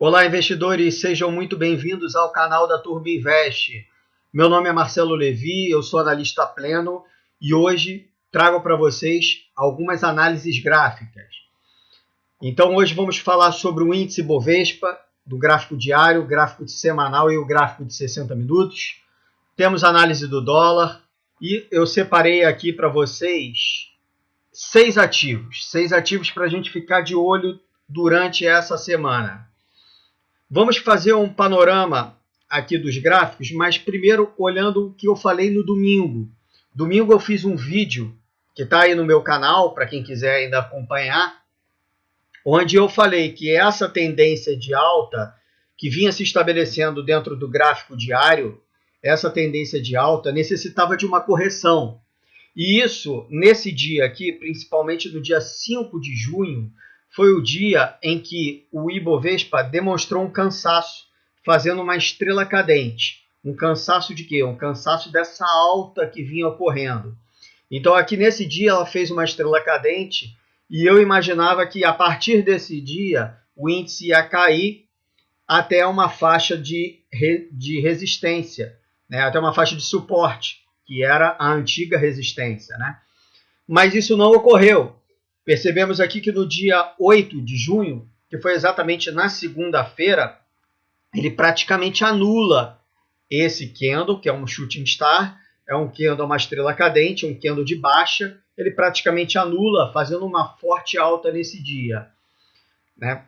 Olá, investidores, sejam muito bem-vindos ao canal da Turbo Invest. Meu nome é Marcelo Levi, eu sou analista pleno e hoje trago para vocês algumas análises gráficas. Então, hoje vamos falar sobre o índice Bovespa, do gráfico diário, gráfico de semanal e o gráfico de 60 minutos. Temos análise do dólar e eu separei aqui para vocês seis ativos para a gente ficar de olho durante essa semana. Vamos fazer um panorama aqui dos gráficos, mas primeiro olhando o que eu falei no domingo. Domingo eu fiz um vídeo que está aí no meu canal, para quem quiser ainda acompanhar, onde eu falei que essa tendência de alta que vinha se estabelecendo dentro do gráfico diário, essa tendência de alta necessitava de uma correção. E isso, nesse dia aqui, principalmente no dia 5 de junho, foi o dia em que o Ibovespa demonstrou um cansaço, fazendo uma estrela cadente. Um cansaço de quê? Um cansaço dessa alta que vinha ocorrendo. Então, aqui nesse dia, ela fez uma estrela cadente e eu imaginava que, a partir desse dia, o índice ia cair até uma faixa de resistência, né? Até uma faixa de suporte, que era a antiga resistência, né? Mas isso não ocorreu. Percebemos aqui que no dia 8 de junho, que foi exatamente na segunda-feira, ele praticamente anula esse candle, que é um shooting star, é um candle, uma estrela cadente, um candle de baixa, ele praticamente anula, fazendo uma forte alta nesse dia, né?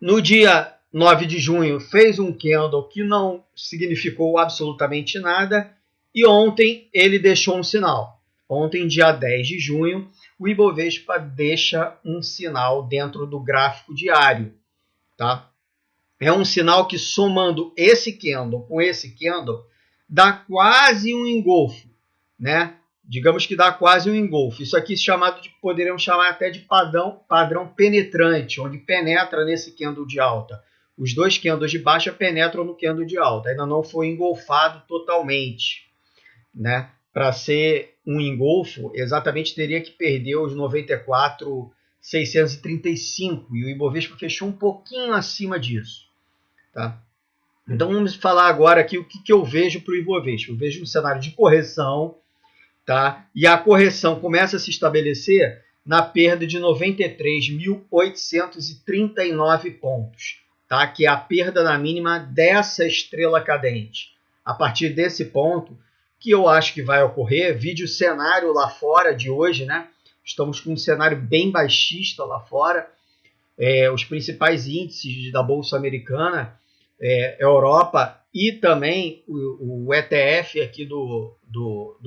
No dia 9 de junho, fez um candle que não significou absolutamente nada, e ontem ele deixou um sinal. Ontem, dia 10 de junho, o Ibovespa deixa um sinal dentro do gráfico diário, tá? É um sinal que, somando esse candle com esse candle, dá quase um engolfo, né? Digamos que dá quase um engolfo. Isso aqui poderíamos chamar até de padrão penetrante, onde penetra nesse candle de alta. Os dois candles de baixa penetram no candle de alta, ainda não foi engolfado totalmente, né? Para ser um engolfo, exatamente teria que perder os 94.635 e o Ibovespa fechou um pouquinho acima disso, tá? Então vamos falar agora aqui o que eu vejo para o Ibovespa. Eu vejo um cenário de correção, tá? E a correção começa a se estabelecer na perda de 93.839 pontos, tá? Que é a perda na mínima dessa estrela cadente. A partir desse ponto, que eu acho que vai ocorrer, vide o cenário lá fora de hoje, né? Estamos com um cenário bem baixista lá fora. Os principais índices da Bolsa Americana, Europa e também o ETF aqui do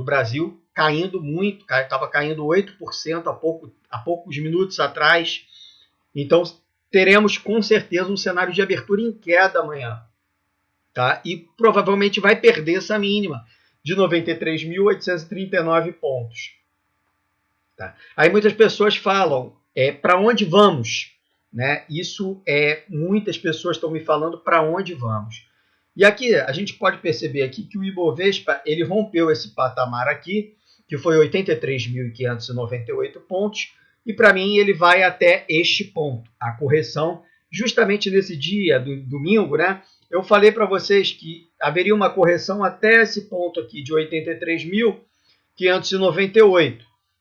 Brasil caindo muito, estava caindo 8% há poucos minutos atrás. Então, teremos com certeza um cenário de abertura em queda amanhã, tá? E provavelmente vai perder essa mínima de 93.839 pontos. Tá? Aí muitas pessoas falam, para onde vamos? Né? Muitas pessoas estão me falando para onde vamos. E aqui a gente pode perceber aqui que o Ibovespa ele rompeu esse patamar aqui, que foi 83.598 pontos, e para mim ele vai até este ponto, a correção, justamente nesse dia do domingo, né? Eu falei para vocês que haveria uma correção até esse ponto aqui de 83.598,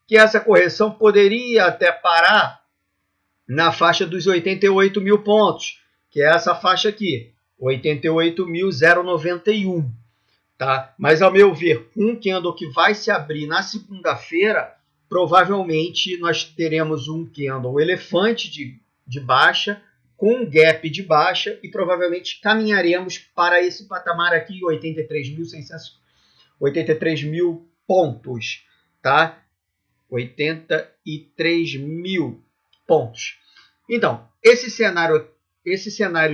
que essa correção poderia até parar na faixa dos 88 mil pontos, que é essa faixa aqui, 88.091, tá? Mas ao meu ver, um candle que vai se abrir na segunda-feira, provavelmente nós teremos um candle elefante de baixa, com um gap de baixa e provavelmente caminharemos para esse patamar aqui, 83 mil pontos, tá? 83 mil pontos. Então, esse cenário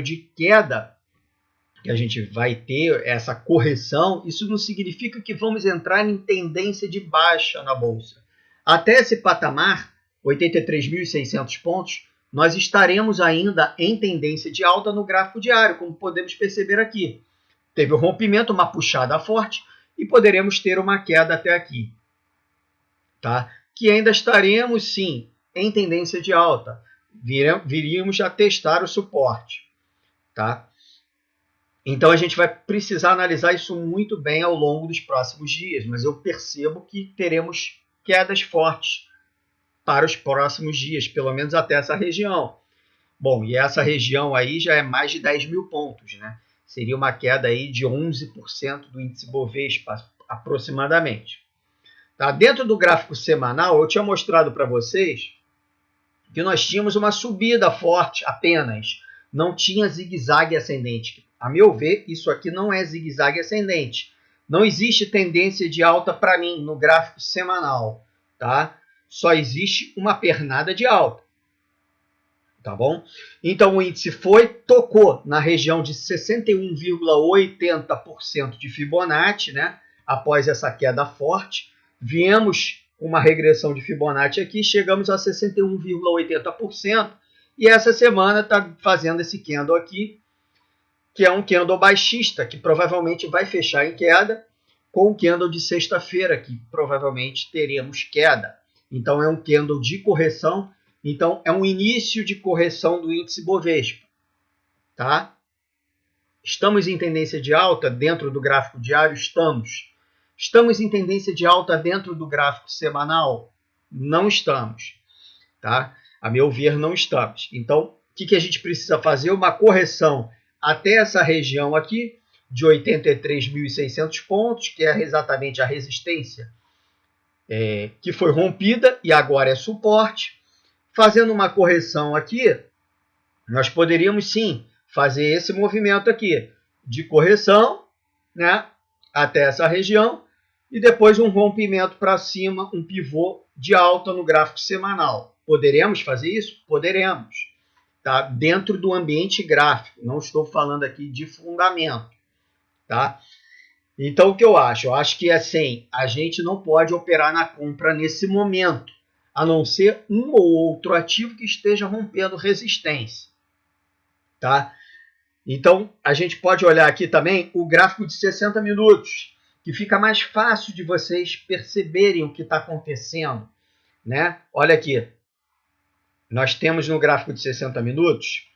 de queda, que a gente vai ter essa correção, isso não significa que vamos entrar em tendência de baixa na Bolsa. Até esse patamar, 83.600 pontos, nós estaremos ainda em tendência de alta no gráfico diário, como podemos perceber aqui. Teve um rompimento, uma puxada forte, e poderemos ter uma queda até aqui, tá? Que ainda estaremos, sim, em tendência de alta. Viríamos a testar o suporte. tá? Então a gente vai precisar analisar isso muito bem ao longo dos próximos dias, mas eu percebo que teremos quedas fortes para os próximos dias, pelo menos até essa região. Bom, e essa região aí já é mais de 10 mil pontos, né? Seria uma queda aí de 11% do índice Bovespa, aproximadamente. Tá? Dentro do gráfico semanal, eu tinha mostrado para vocês que nós tínhamos uma subida forte apenas, não tinha zigue-zague ascendente. A meu ver, isso aqui não é zigue-zague ascendente. Não existe tendência de alta para mim no gráfico semanal, tá? Só existe uma pernada de alta, tá bom? Então o índice tocou na região de 61,80% de Fibonacci, né? Após essa queda forte, viemos uma regressão de Fibonacci aqui, chegamos a 61,80%, e essa semana está fazendo esse candle aqui, que é um candle baixista, que provavelmente vai fechar em queda, com o candle de sexta-feira, que provavelmente teremos queda. Então é um candle de correção, então é um início de correção do índice Bovespa, tá? Estamos em tendência de alta dentro do gráfico diário? Estamos. Estamos em tendência de alta dentro do gráfico semanal? Não estamos, tá? A meu ver, não estamos. Então, o que a gente precisa fazer? Uma correção até essa região aqui, de 83.600 pontos, que é exatamente a resistência que foi rompida e agora é suporte. Fazendo uma correção aqui, nós poderíamos sim fazer esse movimento aqui de correção, né, até essa região, e depois um rompimento para cima, um pivô de alta no gráfico semanal. Poderemos fazer isso? Poderemos. Tá? Dentro do ambiente gráfico, não estou falando aqui de fundamento. Tá? Então o que eu acho? Eu acho que assim, a gente não pode operar na compra nesse momento, a não ser um ou outro ativo que esteja rompendo resistência. Tá? Então, a gente pode olhar aqui também o gráfico de 60 minutos, que fica mais fácil de vocês perceberem o que está acontecendo, né? Olha aqui, nós temos no gráfico de 60 minutos,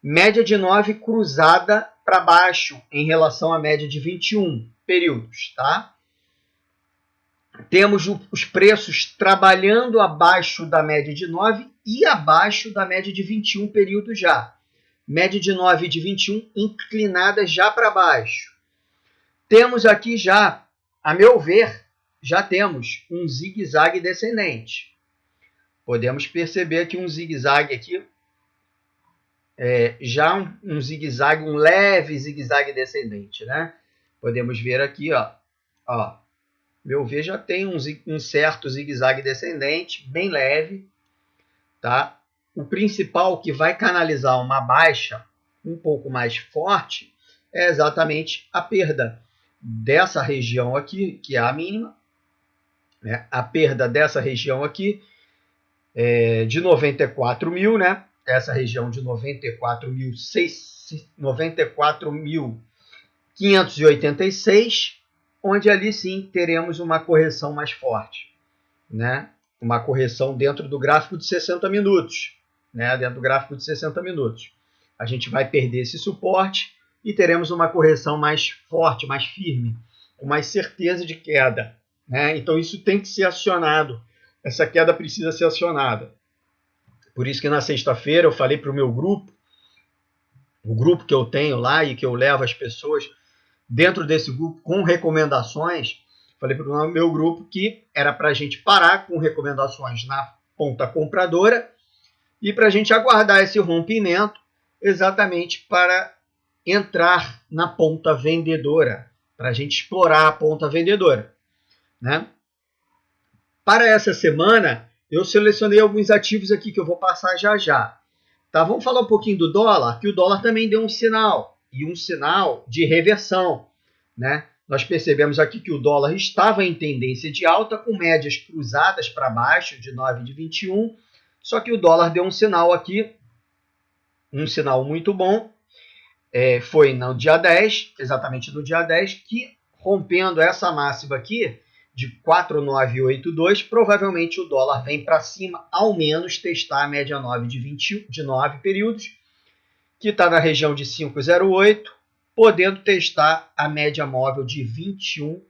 média de 9 cruzada para baixo em relação à média de 21 períodos, tá? Temos os preços trabalhando abaixo da média de 9 e abaixo da média de 21 períodos já. Média de 9 e de 21 inclinada já para baixo. Temos aqui já, a meu ver, já temos um zigue-zague descendente. Podemos perceber aqui um zigue-zague aqui, já um zigue-zague, um leve zigue-zague descendente, né? Podemos ver aqui, ó, meu ver já tem um certo zigue-zague descendente, bem leve, tá? O principal que vai canalizar uma baixa um pouco mais forte é exatamente a perda dessa região aqui, que é a mínima, né? A perda dessa região aqui de 94 mil, né? Essa região de 94.586, onde ali sim teremos uma correção mais forte, né? Uma correção dentro do gráfico de 60 minutos, né? Dentro do gráfico de 60 minutos. A gente vai perder esse suporte e teremos uma correção mais forte, mais firme, com mais certeza de queda, né? Então isso tem que ser acionado. Essa queda precisa ser acionada. Por isso que na sexta-feira eu falei para o meu grupo, o grupo que eu tenho lá e que eu levo as pessoas dentro desse grupo com recomendações, falei para o meu grupo que era para a gente parar com recomendações na ponta compradora e para a gente aguardar esse rompimento exatamente para entrar na ponta vendedora, para a gente explorar a ponta vendedora, né? Para essa semana, eu selecionei alguns ativos aqui que eu vou passar já já. Tá? Vamos falar um pouquinho do dólar, que o dólar também deu um sinal, e um sinal de reversão, né? Nós percebemos aqui que o dólar estava em tendência de alta, com médias cruzadas para baixo, de 9 e de 21, só que o dólar deu um sinal aqui, um sinal muito bom, foi no dia 10, exatamente no dia 10, que rompendo essa máxima aqui, de 4,982, provavelmente o dólar vem para cima, ao menos testar a média 9 de 9 períodos, que está na região de 5,08, podendo testar a média móvel de 21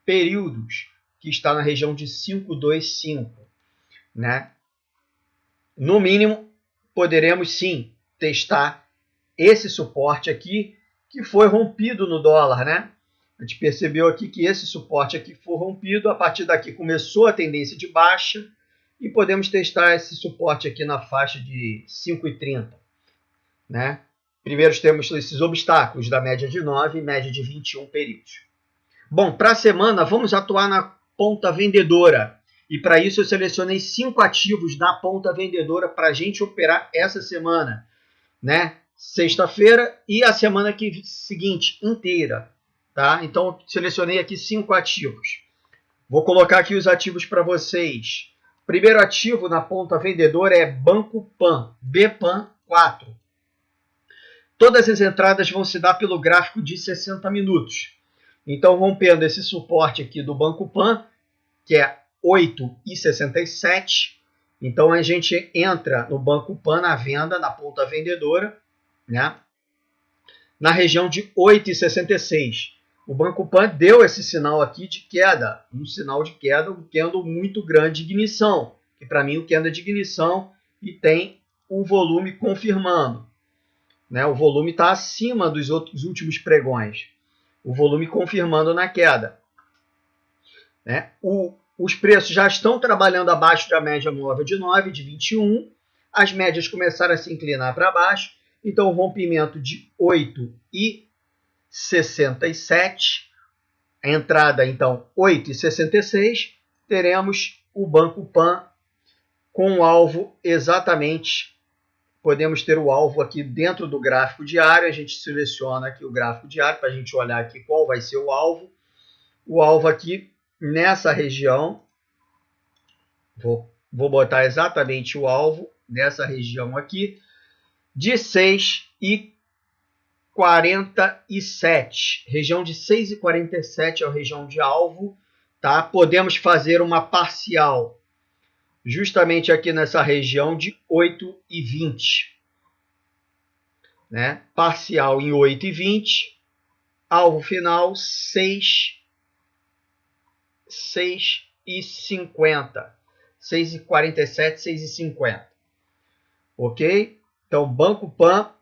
períodos, que está na região de 5,25, né? No mínimo, poderemos sim testar esse suporte aqui, que foi rompido no dólar, né? A gente percebeu aqui que esse suporte aqui foi rompido, a partir daqui começou a tendência de baixa, e podemos testar esse suporte aqui na faixa de 5,30, né? Primeiro temos esses obstáculos da média de 9 e média de 21 períodos. Bom, para a semana, vamos atuar na ponta vendedora. E para isso eu selecionei 5 ativos da ponta vendedora para a gente operar essa semana, né? Sexta-feira e a semana seguinte inteira, tá? Então, selecionei aqui 5 ativos. Vou colocar aqui os ativos para vocês. Primeiro ativo na ponta vendedora é Banco Pan, BPAN 4. Todas as entradas vão se dar pelo gráfico de 60 minutos. Então, rompendo esse suporte aqui do Banco Pan, que é 8,67. Então, a gente entra no Banco Pan na venda, na ponta vendedora, né? Na região de 8,66. O Banco Pan deu esse sinal aqui de queda, um sinal de queda, um candle muito grande de ignição, que para mim o candle é de ignição e tem o volume confirmando, né? O volume está acima dos últimos pregões, o volume confirmando na queda, né? Os preços já estão trabalhando abaixo da média móvel de 9, de 21, as médias começaram a se inclinar para baixo, então o rompimento de 8,67, a entrada então 8,66, teremos o Banco Pan com o alvo exatamente, podemos ter o alvo aqui dentro do gráfico diário, a gente seleciona aqui o gráfico diário para a gente olhar aqui qual vai ser o alvo aqui nessa região, vou botar exatamente o alvo nessa região aqui, de 6,47. Região de 6,47 é a região de alvo, tá? Podemos fazer uma parcial justamente aqui nessa região de 8,20, né? Parcial em 8,20, alvo final 6,50. 6,47, 6,50. Ok? Então, Banco Pan,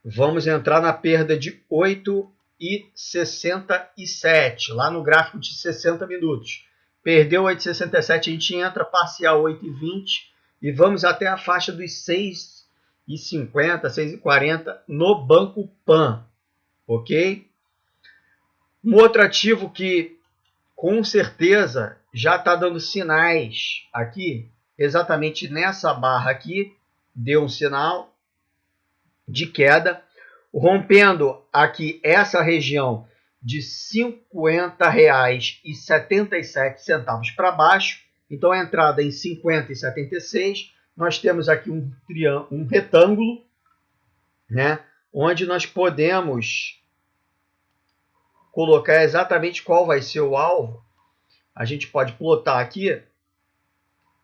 vamos entrar na perda de 8,67, lá no gráfico de 60 minutos. Perdeu 8,67, a gente entra parcial 8,20 e vamos até a faixa dos 6,50, 6,40 no Banco Pan. Ok? Um outro ativo que com certeza já está dando sinais aqui, exatamente nessa barra aqui, deu um sinal de queda, rompendo aqui essa região de R$ 50,77 para baixo. Então, a entrada em 50,76, nós temos aqui um retângulo, né, onde nós podemos colocar exatamente qual vai ser o alvo. A gente pode plotar aqui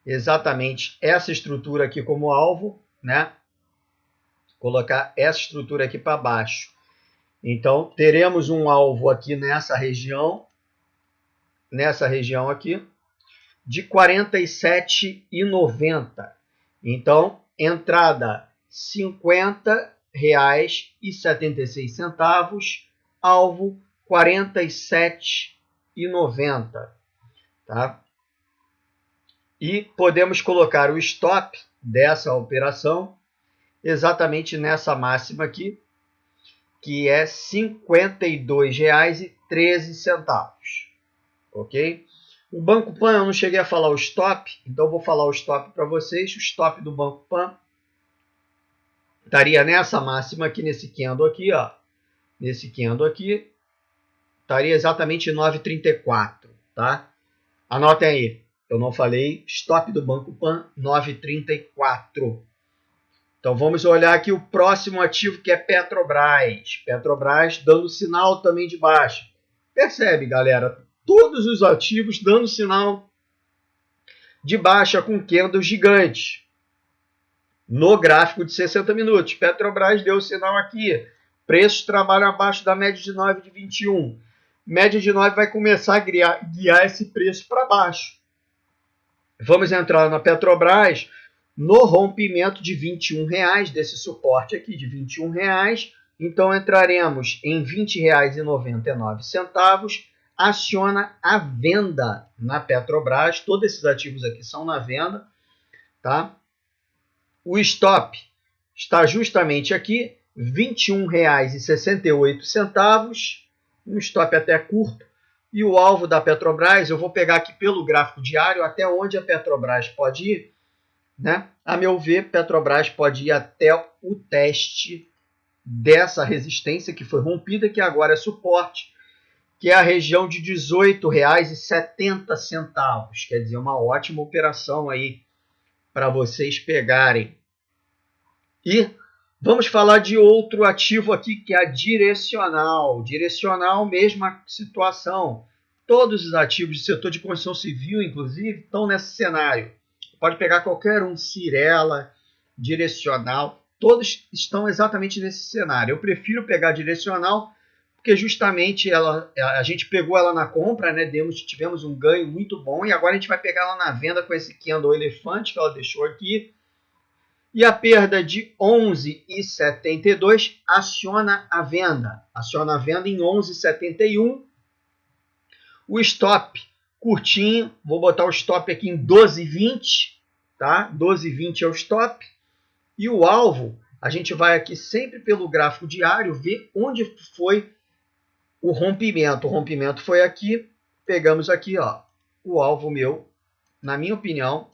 exatamente essa estrutura aqui como alvo, né? Colocar essa estrutura aqui para baixo. Então, teremos um alvo aqui nessa região aqui, de R$ 47,90. Então, entrada R$ 50,76, alvo R$ 47,90. Tá? E podemos colocar o stop dessa operação exatamente nessa máxima aqui, que é R$ 52,13. Ok? O Banco Pan, eu não cheguei a falar o stop, então vou falar o stop para vocês. O stop do Banco Pan estaria nessa máxima aqui, nesse candle aqui, ó. Nesse candle aqui, estaria exatamente 9,34, tá? Anotem aí, eu não falei, stop do Banco Pan, 9,34. Então, vamos olhar aqui o próximo ativo, que é Petrobras. Petrobras dando sinal também de baixa. Percebe, galera? Todos os ativos dando sinal de baixa com candles gigantes. no gráfico de 60 minutos. Petrobras deu o sinal aqui. Preços trabalham abaixo da média de 9 de 21. Média de 9 vai começar a guiar esse preço para baixo. Vamos entrar na Petrobras no rompimento de R$21, desse suporte aqui de R$21. Então entraremos em R$20,99. Aciona a venda na Petrobras. Todos esses ativos aqui são na venda, tá? O stop está justamente aqui, R$21,68. Um stop até curto. E o alvo da Petrobras, eu vou pegar aqui pelo gráfico diário até onde a Petrobras pode ir, né? A meu ver, Petrobras pode ir até o teste dessa resistência que foi rompida, que agora é suporte, que é a região de R$18,70. Quer dizer, uma ótima operação aí para vocês pegarem. E vamos falar de outro ativo aqui, que é a Direcional. Direcional, mesma situação. Todos os ativos do setor de construção civil, inclusive, estão nesse cenário. Pode pegar qualquer um, Cyrela, Direcional, todos estão exatamente nesse cenário. Eu prefiro pegar Direcional, porque justamente a gente pegou ela na compra, né? Tivemos um ganho muito bom, e agora a gente vai pegar ela na venda com esse candle elefante que ela deixou aqui. E a perda de 11,72 aciona a venda. Aciona a venda em 11,71. O stop curtinho, vou botar o stop aqui em 12,20, tá? 12,20 é o stop. E o alvo, a gente vai aqui sempre pelo gráfico diário ver onde foi o rompimento. O rompimento foi aqui. Pegamos aqui, ó, o alvo meu, na minha opinião,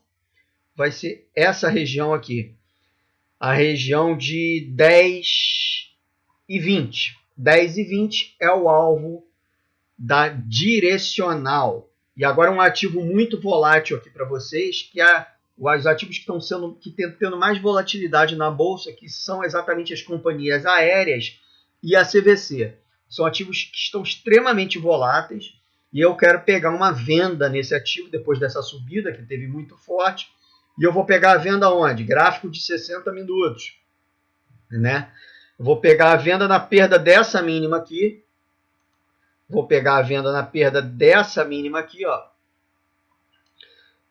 vai ser essa região aqui. A região de 10,20. 10,20 é o alvo da Direcional. E agora um ativo muito volátil aqui para vocês, que é os ativos que estão tendo mais volatilidade na bolsa, que são exatamente as companhias aéreas e a CVC. São ativos que estão extremamente voláteis, e eu quero pegar uma venda nesse ativo depois dessa subida que teve muito forte. E eu vou pegar a venda onde? Gráfico de 60 minutos, né? Eu vou pegar a venda na perda dessa mínima aqui. Vou pegar a venda na perda dessa mínima aqui, ó,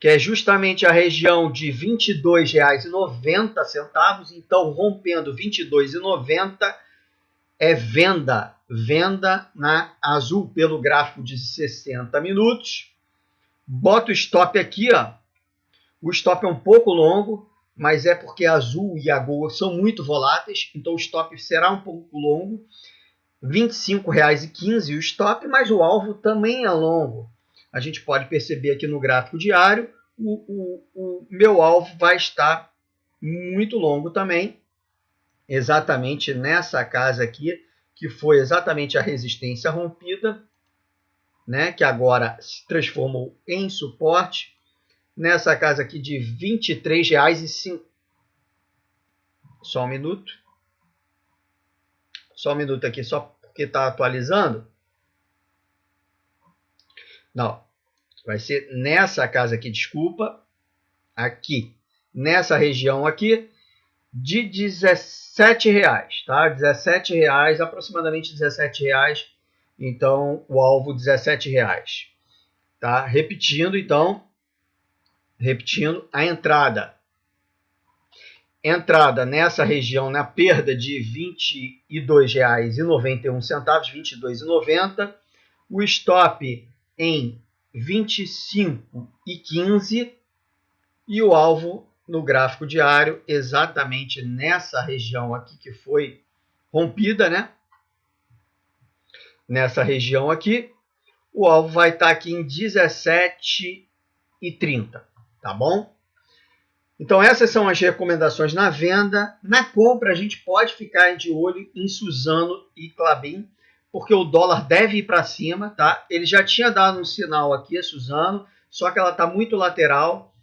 que é justamente a região de R$22,90. Então, rompendo R$22,90 é venda. Venda na azul pelo gráfico de 60 minutos. Bota o stop aqui, ó. O stop é um pouco longo, mas é porque a azul e a Gol são muito voláteis, então o stop será um pouco longo. R$25,15 o stop, mas o alvo também é longo. A gente pode perceber aqui no gráfico diário, o meu alvo vai estar muito longo também, exatamente nessa casa aqui, que foi exatamente a resistência rompida, né, que agora se transformou em suporte. Nessa casa aqui de R$23,05. Só um minuto. Só um minuto aqui, só porque está atualizando. Não. Vai ser nessa casa aqui, desculpa. Aqui. Nessa região aqui de R$17, tá? R$17, aproximadamente R$17. Então, o alvo R$17. Tá? Repetindo, então. Repetindo, a entrada. Entrada nessa região na perda de R$22,91, R$22,90. O stop em R$25,15. E o alvo no gráfico diário exatamente nessa região aqui que foi rompida, né? Nessa região aqui. O alvo vai estar aqui em R$17,30. Tá bom? Então essas são as recomendações na venda. Na compra a gente pode ficar de olho em Suzano e Klabin, porque o dólar deve ir para cima, tá? Ele já tinha dado um sinal aqui, a Suzano, só que ela está muito lateral,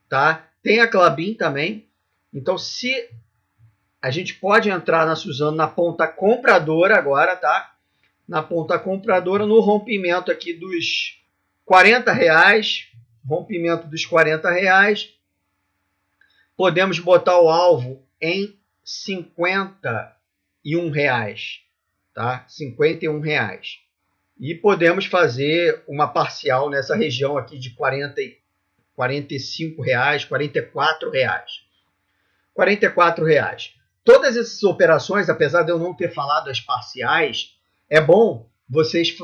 tá? Tem a Klabin também. Então se a gente pode entrar na Suzano na ponta compradora agora, tá? Na ponta compradora, no rompimento aqui dos R$40, rompimento dos R$40, podemos botar o alvo em R$51, tá? R$51. E podemos fazer uma parcial nessa região aqui de R$45, R$44. Todas essas operações, apesar de eu não ter falado as parciais, é bom vocês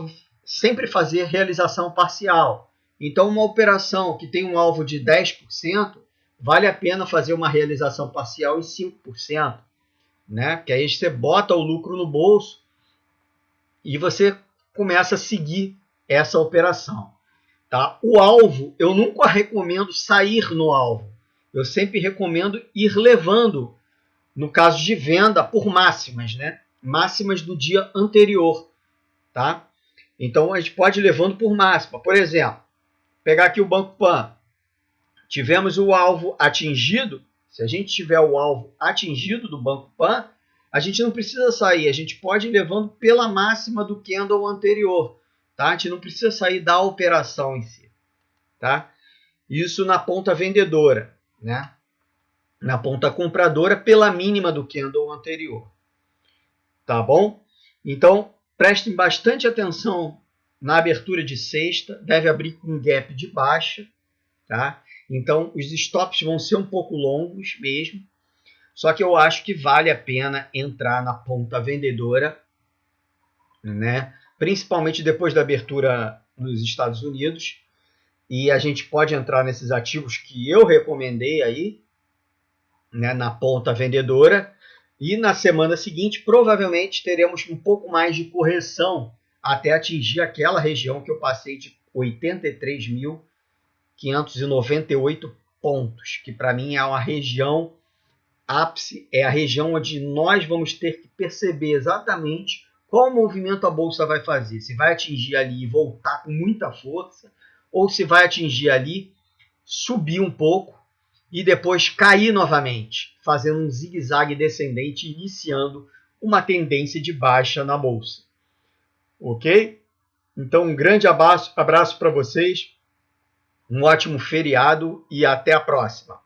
sempre fazer realização parcial. Então, uma operação que tem um alvo de 10%, vale a pena fazer uma realização parcial em 5%, né? Que aí você bota o lucro no bolso e você começa a seguir essa operação. Tá? O alvo, eu nunca recomendo sair no alvo. Eu sempre recomendo ir levando, no caso de venda, por máximas, né? Máximas do dia anterior. Tá? Então, a gente pode ir levando por máxima. Por exemplo, pegar aqui o Banco Pan. Tivemos o alvo atingido. Se a gente tiver o alvo atingido do Banco Pan, a gente não precisa sair. A gente pode ir levando pela máxima do candle anterior. Tá? A gente não precisa sair da operação em si. Tá? Isso na ponta vendedora. Né? Na ponta compradora, pela mínima do candle anterior. Tá bom? Então, prestem bastante atenção na abertura de sexta. Deve abrir com um gap de baixa. Tá? Então, os stops vão ser um pouco longos mesmo. Só que eu acho que vale a pena entrar na ponta vendedora, né? Principalmente depois da abertura nos Estados Unidos. E a gente pode entrar nesses ativos que eu recomendei aí, né, na ponta vendedora. E na semana seguinte, provavelmente, teremos um pouco mais de correção até atingir aquela região que eu passei de 83.598 pontos, que para mim é uma região ápice, é a região onde nós vamos ter que perceber exatamente qual movimento a bolsa vai fazer. Se vai atingir ali e voltar com muita força, ou se vai atingir ali, subir um pouco e depois cair novamente, fazendo um zigue-zague descendente, iniciando uma tendência de baixa na bolsa. Ok? Então, um grande abraço para vocês, um ótimo feriado e até a próxima.